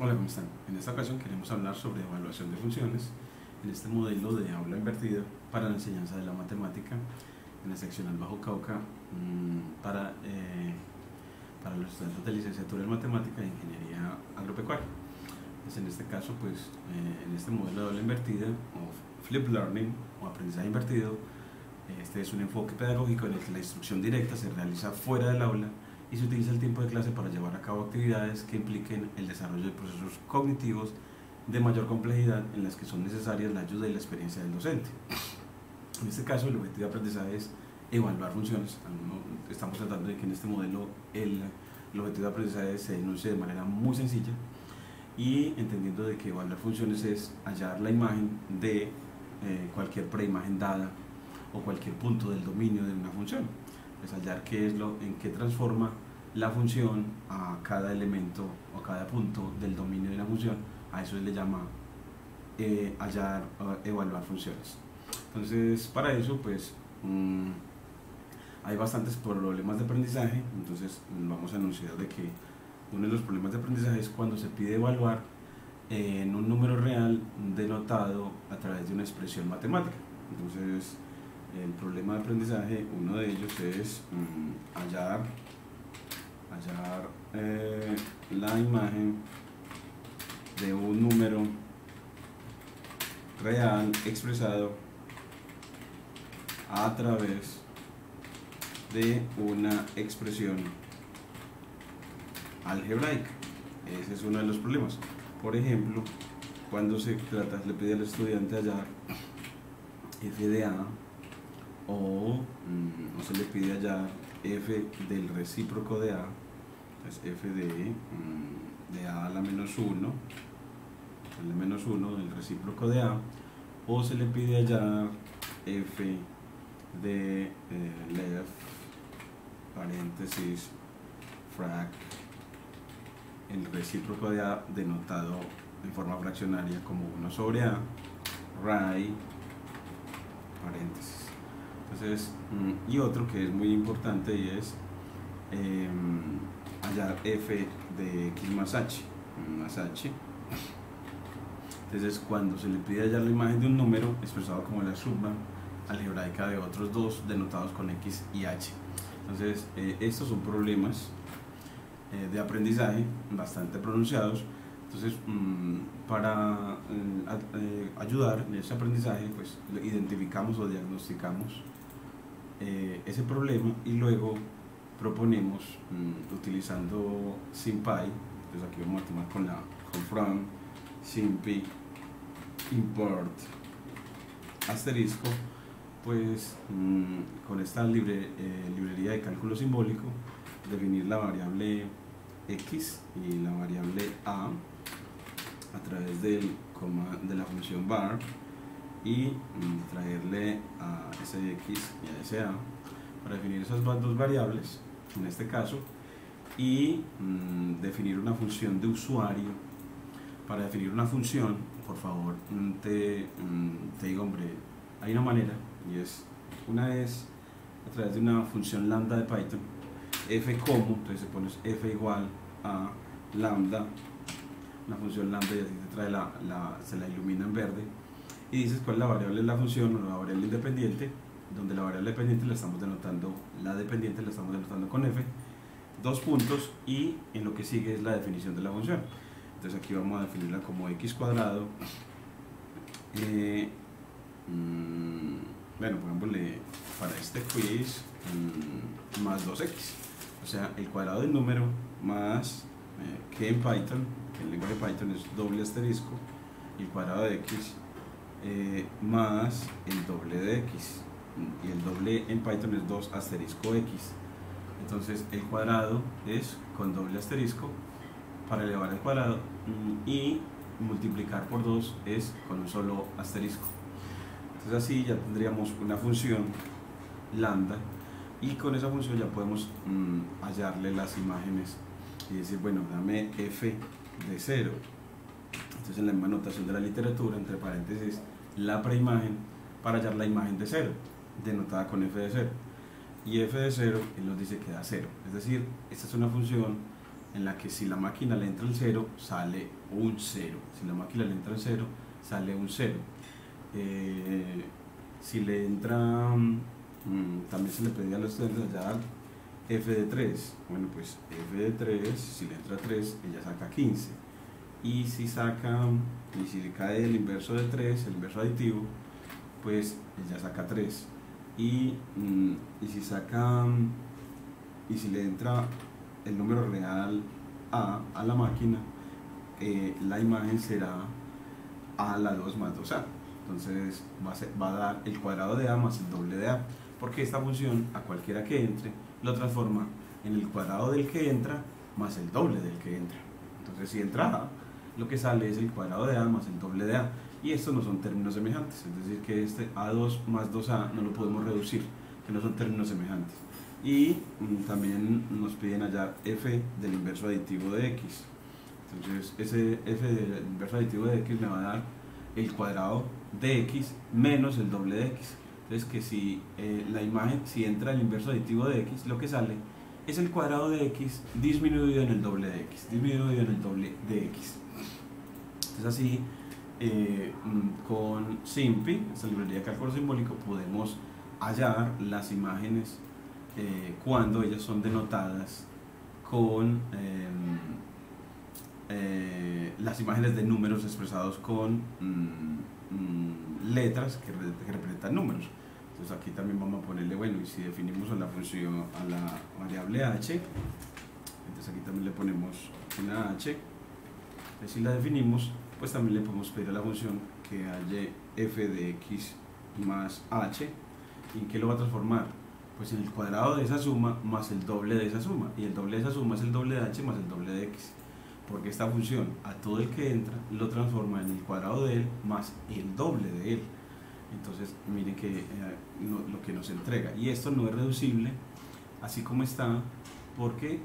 Hola, ¿cómo están? En esta ocasión queremos hablar sobre evaluación de funciones en este modelo de aula invertida para la enseñanza de la matemática en la seccional Bajo Cauca para los estudiantes de licenciatura en matemática e ingeniería agropecuaria. Pues en este caso, en este modelo de aula invertida o flip learning o aprendizaje invertido, este es un enfoque pedagógico en el que la instrucción directa se realiza fuera del aula y se utiliza el tiempo de clase para llevar a cabo actividades que impliquen el desarrollo de procesos cognitivos de mayor complejidad en las que son necesarias la ayuda y la experiencia del docente. En este caso, el objetivo de aprendizaje es evaluar funciones. Estamos tratando de que en este modelo el objetivo de aprendizaje se enuncie de manera muy sencilla y entendiendo de que evaluar funciones es hallar la imagen de cualquier preimagen dada o cualquier punto del dominio de una función. Es hallar qué es en qué transforma la función a cada elemento o a cada punto del dominio de una función. A eso se le llama evaluar funciones. Entonces, para eso hay bastantes problemas de aprendizaje. Entonces vamos a anunciar de que uno de los problemas de aprendizaje es cuando se pide evaluar en un número real denotado a través de una expresión matemática. Entonces, el problema de aprendizaje, uno de ellos es hallar la imagen de un número real expresado a través de una expresión algebraica. Ese es uno de los problemas. Por ejemplo, cuando se pide al estudiante hallar f de a o se le pide hallar f del recíproco de a, entonces f de a a la menos 1, la menos 1 del recíproco de a, o se le pide hallar f de left paréntesis frac el recíproco de a denotado en forma fraccionaria como 1 sobre a right paréntesis. Entonces, y otro que es muy importante y es hallar f de x más h. Entonces, cuando se le pide hallar la imagen de un número expresado como la suma algebraica de otros dos denotados con x y h. Entonces, estos son problemas de aprendizaje bastante pronunciados. Entonces, para ayudar en ese aprendizaje, pues identificamos o diagnosticamos ese problema y luego proponemos utilizando SymPy. Entonces aquí vamos a tomar con from SymPy import asterisco, pues con esta librería de cálculo simbólico definir la variable x y la variable a través de la función var y traerle a ese x y a ese a para definir esas dos variables en este caso y definir una función de usuario. Para definir una función, por favor, te digo, hombre, hay una manera y una es a través de una función lambda de Python, f como, entonces pones f igual a lambda, la función lambda, y así te trae se la ilumina en verde y dices cuál es la variable de la función o la variable independiente, donde la variable dependiente la estamos denotando, la dependiente la estamos denotando con f, dos puntos, y en lo que sigue es la definición de la función. Entonces aquí vamos a definirla como x cuadrado, bueno, pongámosle para este quiz más 2x, o sea, el cuadrado del número más que en Python, que en el lenguaje de Python es doble asterisco, y el cuadrado de x más el doble de x, y el doble en Python es 2 asterisco x. Entonces el cuadrado es con doble asterisco para elevar al cuadrado y multiplicar por 2 es con un solo asterisco. Entonces así ya tendríamos una función lambda y con esa función ya podemos hallarle las imágenes y decir, bueno, dame f de 0. Entonces en la misma notación de la literatura, entre paréntesis, la preimagen para hallar la imagen de 0, denotada con f de 0. Y f de 0, él nos dice que da 0. Es decir, esta es una función en la que si la máquina le entra el 0, sale un 0. Si la máquina le entra el 0, sale un 0. Si le entra, también se le pedía a los estudiantes hallar f de 3. Bueno, pues f de 3, si le entra 3, ella saca 15. Y si le cae el inverso de 3, el inverso aditivo, pues ella saca 3. Y si le entra el número real a la máquina, la imagen será a la 2 más 2a. Entonces va a dar el cuadrado de a más el doble de a, porque esta función a cualquiera que entre lo transforma en el cuadrado del que entra más el doble del que entra. Entonces si entra a, lo que sale es el cuadrado de a más el doble de a, y estos no son términos semejantes, es decir que este a2 más 2a no lo podemos reducir, que no son términos semejantes. Y también nos piden hallar f del inverso aditivo de x. Entonces ese f del inverso aditivo de x me va a dar el cuadrado de x menos el doble de x. Entonces que si la imagen, si entra el inverso aditivo de x, lo que sale es el cuadrado de x disminuido en el doble de x, disminuido en el doble de x. Entonces así, con SIMPI, esta librería de cálculo simbólico, podemos hallar las imágenes cuando ellas son denotadas con las imágenes de números expresados con letras que representan números. Entonces aquí también vamos a ponerle, bueno, y si definimos a la función, a la variable h, entonces aquí también le ponemos una h. Entonces, si la definimos, pues también le podemos pedir a la función que halle f de x más h. ¿Y en qué lo va a transformar? Pues en el cuadrado de esa suma más el doble de esa suma, y el doble de esa suma es el doble de h más el doble de x, porque esta función a todo el que entra lo transforma en el cuadrado de él más el doble de él. Entonces miren que lo que nos entrega, y esto no es reducible así como está, porque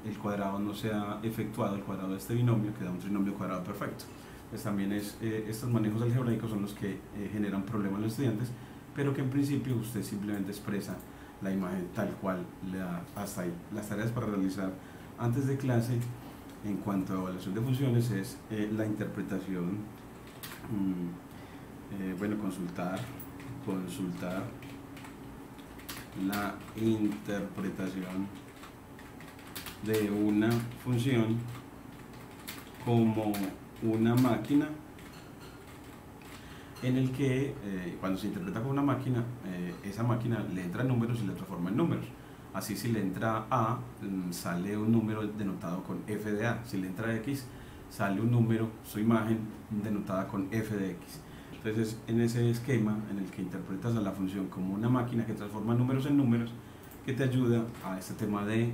el cuadrado no se ha efectuado, el cuadrado de este binomio, que da un trinomio cuadrado perfecto. Pues también estos manejos algebraicos son los que generan problemas a los estudiantes, pero que en principio usted simplemente expresa la imagen tal cual le da hasta ahí. Las tareas para realizar antes de clase en cuanto a evaluación de funciones es la interpretación, bueno, consultar la interpretación de una función como una máquina, en el que cuando se interpreta como una máquina, esa máquina le entra números y le transforma en números. Así, si le entra a, sale un número denotado con f de a. Si le entra x, sale un número, su imagen, denotada con f de x. Entonces, en ese esquema en el que interpretas a la función como una máquina que transforma números en números, que te ayuda a este tema de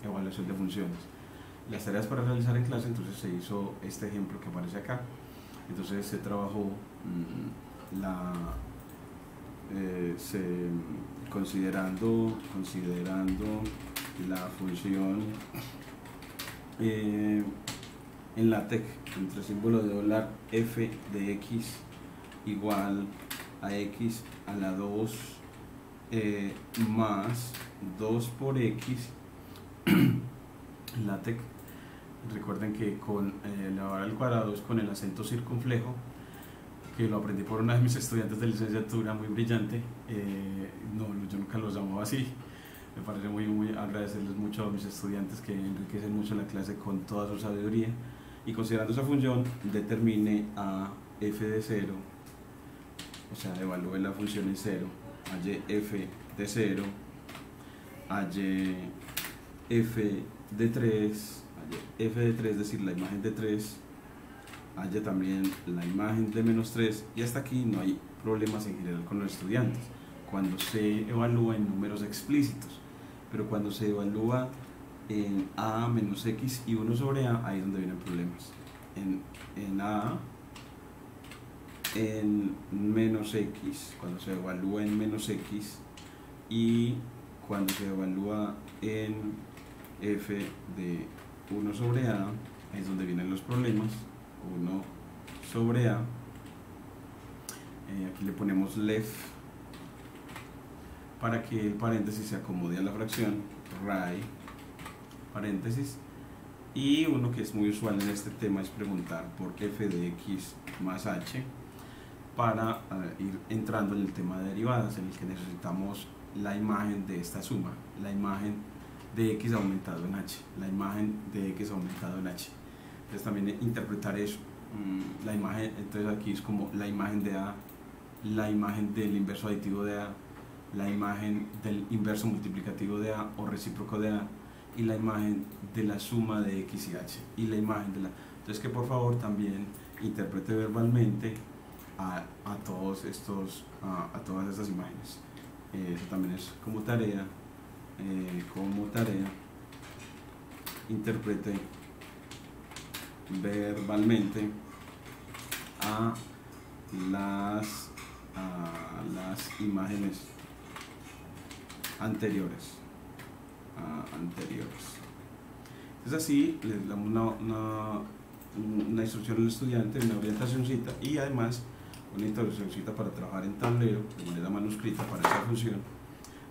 evaluación de funciones. Las tareas para realizar en clase, entonces se hizo este ejemplo que aparece acá. Entonces se trabajó considerando la función en LaTeX entre símbolo de dólar f de x igual a x a la 2 más 2 por x. LaTeX, recuerden que con elevar al cuadrado es con el acento circunflejo, que lo aprendí por una de mis estudiantes de licenciatura muy brillante. No, yo nunca lo llamaba así. Me parece muy agradecerles mucho a mis estudiantes que enriquecen mucho la clase con toda su sabiduría. Y considerando esa función, determine a f de 0, o sea, evalúe la función en 0, halle f de 0, halle f de 3, f de 3, es decir, la imagen de 3, haya también la imagen de menos 3, y hasta aquí no hay problemas en general con los estudiantes cuando se evalúa en números explícitos, pero cuando se evalúa en a menos x y 1 sobre a, ahí es donde vienen problemas. En a, en menos x, cuando se evalúa en menos x, y cuando se evalúa en f de 1 sobre a, ahí es donde vienen los problemas. 1 sobre a, aquí le ponemos left para que el paréntesis se acomode a la fracción, right paréntesis. Y uno que es muy usual en este tema es preguntar por f de x más h para ir entrando en el tema de derivadas, en el que necesitamos la imagen de esta suma, la imagen de x aumentado en h, la imagen de x aumentado en h. Entonces también interpretar eso, la imagen, entonces aquí es como la imagen de a, la imagen del inverso aditivo de a, la imagen del inverso multiplicativo de a o recíproco de a, y la imagen de la suma de x y h, y la imagen de la... Entonces que por favor también interprete verbalmente a todos estos, a todas estas imágenes. Eso también es como tarea, interprete verbalmente a las imágenes anteriores. Entonces así les damos una instrucción al estudiante, una orientacióncita y además una introduccióncita para trabajar en tablero de manera manuscrita para esta función,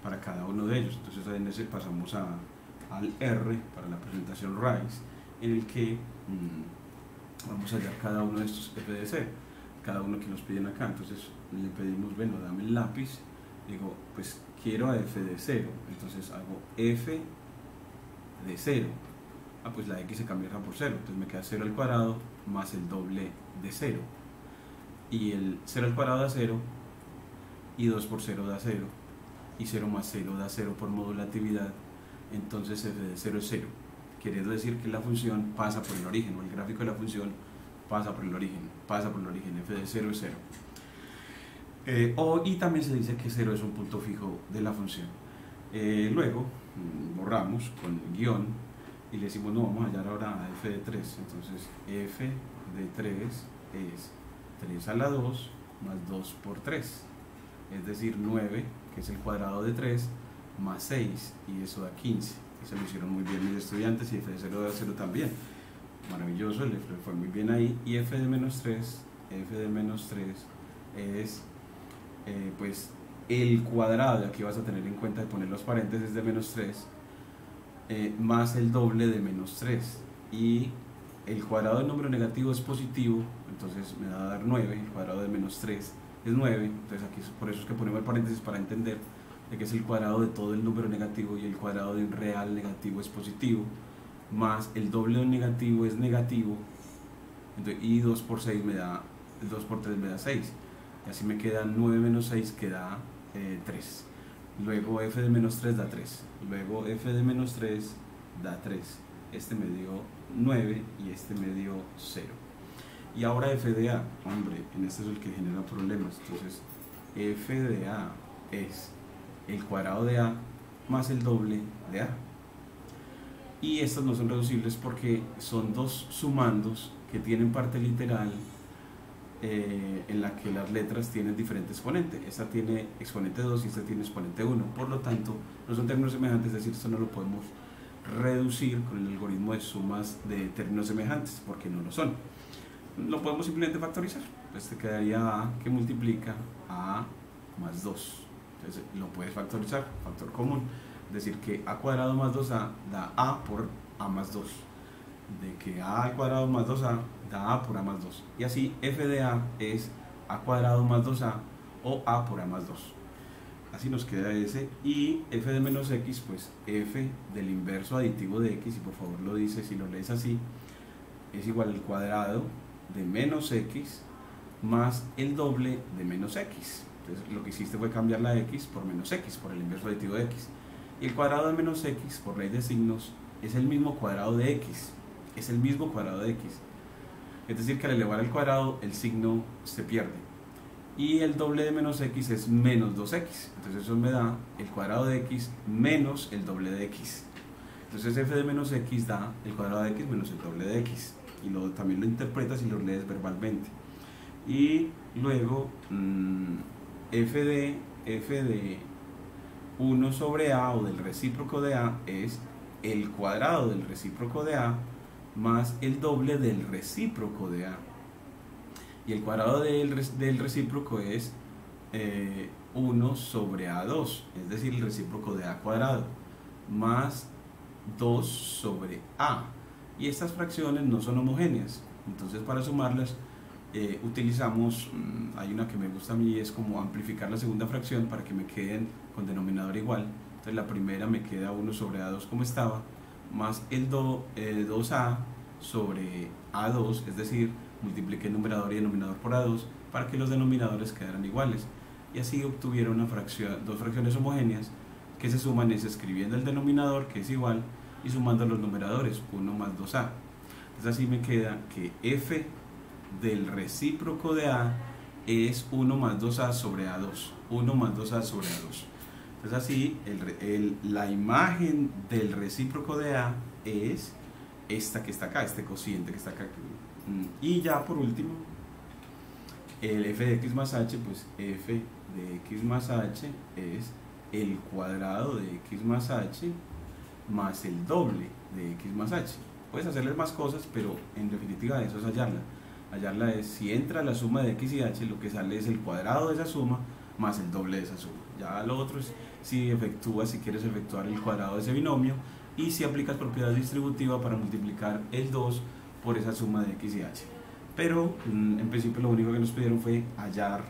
para cada uno de ellos. Entonces en ese pasamos al R para la presentación RISE, en el que vamos a hallar cada uno de estos f de 0, cada uno que nos piden acá. Entonces le pedimos, bueno, dame el lápiz, digo, pues quiero a f de 0, entonces hago f de 0, pues la x se cambia por 0, entonces me queda 0 al cuadrado más el doble de 0, y el 0 al cuadrado da 0, y 2 por 0 da 0, y 0 más 0 da 0 por modulatividad, entonces f de 0 es 0, quiere decir que la función pasa por el origen, o el gráfico de la función pasa por el origen, f de 0 es 0. Y también se dice que 0 es un punto fijo de la función. Luego borramos con guión y le decimos, no, vamos a hallar ahora a f de 3, entonces f de 3 es 3 a la 2 más 2 por 3, es decir 9, que es el cuadrado de 3, más 6, y eso da 15. Se lo hicieron muy bien mis estudiantes, y f de 0 da 0 también, maravilloso, le fue muy bien ahí. Y f de menos 3 es pues el cuadrado, aquí vas a tener en cuenta de poner los paréntesis de menos 3, más el doble de menos 3, y el cuadrado del número negativo es positivo, entonces me va a dar 9, el cuadrado de menos 3 es 9, entonces aquí por eso es que ponemos el paréntesis para entender de que es el cuadrado de todo el número negativo, y el cuadrado de un real negativo es positivo, más el doble de un negativo es negativo, entonces, y 2 por 6 me da, 2 por 3 me da 6, y así me queda 9 menos 6 que da 3. Luego f de menos 3 da 3, luego f de menos 3 da 3, este me dio 9 y este me dio 0. Y ahora f de a, hombre, en este es el que genera problemas, entonces f de a es el cuadrado de a más el doble de a. Y estas no son reducibles porque son dos sumandos que tienen parte literal en la que las letras tienen diferente exponente. Esta tiene exponente 2 y esta tiene exponente 1. Por lo tanto, no son términos semejantes, es decir, esto no lo podemos reducir con el algoritmo de sumas de términos semejantes, porque no lo son. Lo podemos simplemente factorizar. Este quedaría a que multiplica a más 2. Entonces lo puedes factorizar, factor común. Es decir, que a cuadrado más 2a da a por a más 2. De que a al cuadrado más 2a da a por a más 2. Y así f de a es a cuadrado más 2a o a por a más 2. Así nos queda ese. Y f de menos x, pues f del inverso aditivo de x, y por favor lo dices y lo lees así, es igual al cuadrado de menos x más el doble de menos x. Entonces lo que hiciste fue cambiar la x por menos x, por el inverso aditivo de x. Y el cuadrado de menos x, por ley de signos, es el mismo cuadrado de x. Es el mismo cuadrado de x. Es decir, que al elevar el cuadrado, el signo se pierde. Y el doble de menos x es menos 2x. Entonces eso me da el cuadrado de x menos el doble de x. Entonces f de menos x da el cuadrado de x menos el doble de x. Y también lo interpretas y lo lees verbalmente. Y luego f de 1 sobre a, o del recíproco de a, es el cuadrado del recíproco de a más el doble del recíproco de a. Y el cuadrado del recíproco es 1 sobre a2, es decir, el recíproco de a cuadrado, más 2 sobre a. Y estas fracciones no son homogéneas, entonces para sumarlas utilizamos, hay una que me gusta a mí, es como amplificar la segunda fracción para que me queden con denominador igual. Entonces la primera me queda 1 sobre a2 como estaba, más el 2a sobre a2, es decir, multipliqué numerador y denominador por a2 para que los denominadores quedaran iguales. Y así obtuvieron una fracción, dos fracciones homogéneas que se suman es escribiendo el denominador, que es igual, y sumando los numeradores, 1 más 2a. Entonces así me queda que f del recíproco de a es 1 más 2a sobre a2. 1 más 2a sobre a2. Entonces así la imagen del recíproco de a es esta que está acá, este cociente que está acá. Y ya por último, el f de x más h, pues f de x más h es el cuadrado de x más h más el doble de x más h. Puedes hacerle más cosas, pero en definitiva eso es hallarla. Hallarla es si entra la suma de x y h, lo que sale es el cuadrado de esa suma más el doble de esa suma. Ya lo otro es si quieres efectuar el cuadrado de ese binomio y si aplicas propiedad distributiva para multiplicar el 2 por esa suma de x y h. Pero en principio lo único que nos pidieron fue hallar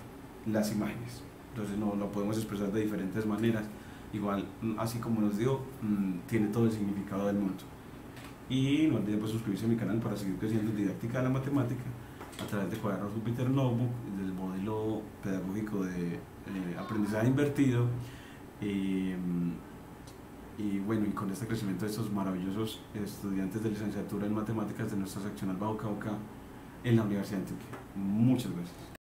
las imágenes. Entonces no lo podemos expresar de diferentes maneras. Igual, así como nos dio, tiene todo el significado del mundo. Y no olviden pues, suscribirse a mi canal para seguir creciendo en didáctica de la matemática a través de Cuadernos Jupyter Notebook, del modelo pedagógico de aprendizaje invertido. Y bueno, y con este crecimiento de estos maravillosos estudiantes de licenciatura en matemáticas de nuestra seccional Bajo Cauca en la Universidad de Antioquia. Muchas gracias.